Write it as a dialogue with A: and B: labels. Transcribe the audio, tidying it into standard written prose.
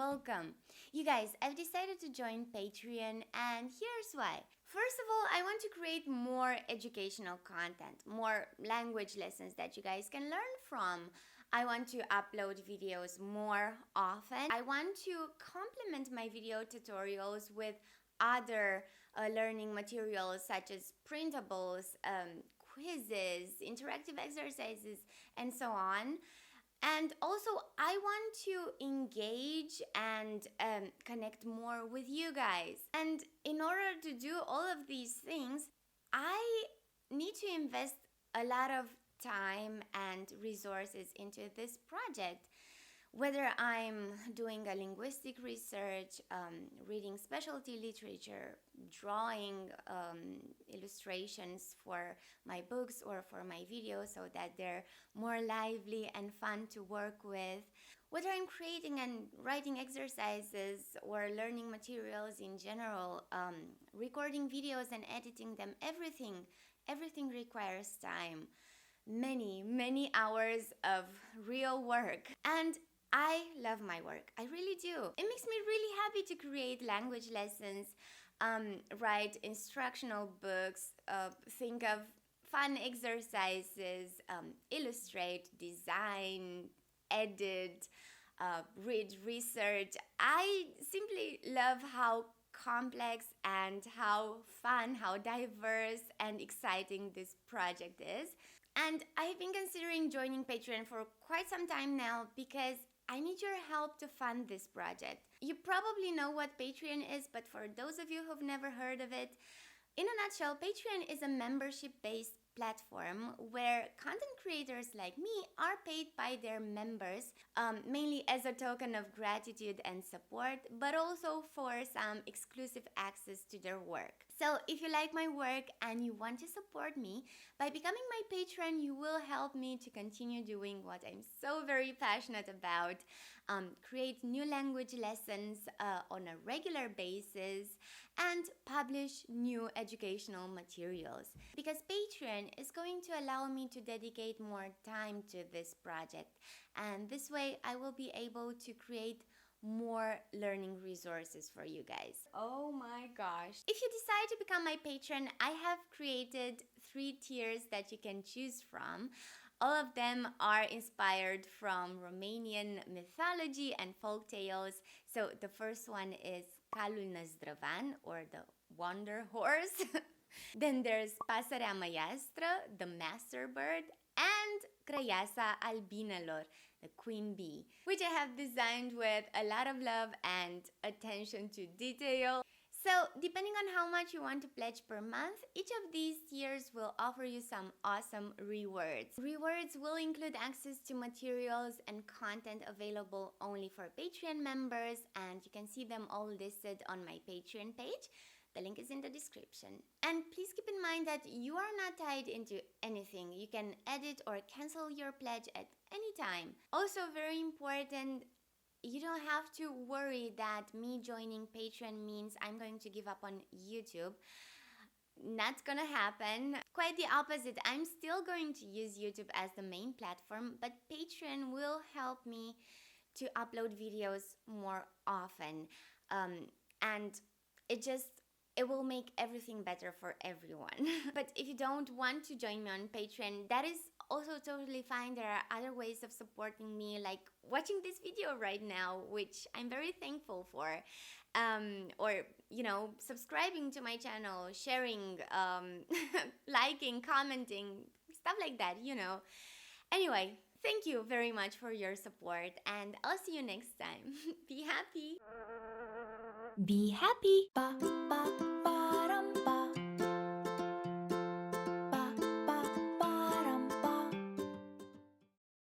A: welcome. You guys, I've decided to join Patreon, and here's why. First of all, I want to create more educational content, more language lessons that you guys can learn from. I want to upload videos more often. I want to complement my video tutorials with other learning materials such as printables, quizzes, interactive exercises, and so on. And also, I want to engage and connect more with you guys. And in order to do all of these things, I need to invest a lot of time and resources into this project. Whether I'm doing a linguistic research, reading specialty literature, drawing illustrations for my books or for my videos so that they're more lively and fun to work with, whether I'm creating and writing exercises or learning materials in general, recording videos and editing them, everything requires time. Many hours of real work. And I love my work. I really do. It makes me really happy to create language lessons, write instructional books, think of fun exercises, illustrate, design, edit, read, research. I simply love how complex and how fun, how diverse and exciting this project is. And I've been considering joining Patreon for quite some time now because I need your help to fund this project. You probably know what Patreon is, but for those of you who've never heard of it, in a nutshell, Patreon is a membership-based platform where content creators like me are paid by their members, mainly as a token of gratitude and support, but also for some exclusive access to their work. So if you like my work and you want to support me, by becoming my patron, you will help me to continue doing what I'm so very passionate about, create new language lessons on a regular basis, and publish new educational materials. Because Patreon is going to allow me to dedicate more time to this project, and this way I will be able to create more learning resources for you guys. Oh my gosh. If you decide to become my patron, I have created 3 tiers that you can choose from. All of them are inspired from Romanian mythology and folk tales. So the first one is Calul Năzdrăvan, or the Wonder Horse. Then there's Pasărea Măiastră, the Master Bird, and Crăiasa Albinelor, the Queen Bee, which I have designed with a lot of love and attention to detail. So, depending on how much you want to pledge per month, each of these tiers will offer you some awesome rewards. Rewards will include access to materials and content available only for Patreon members, and you can see them all listed on my Patreon page. The link is in the description. And please keep in mind that you are not tied into anything. You can edit or cancel your pledge at any time. Also, very important, you don't have to worry that me joining Patreon means I'm going to give up on YouTube. Not gonna happen. Quite the opposite. I'm still going to use YouTube as the main platform, but Patreon will help me to upload videos more often. And it will make everything better for everyone. But if you don't want to join me on Patreon, that is also totally fine. There are other ways of supporting me, like watching this video right now, which I'm very thankful for. Or, subscribing to my channel, sharing, liking, commenting, stuff like that, Anyway, thank you very much for your support, and I'll see you next time. Be happy!
B: Be happy. Ba, ba, ba.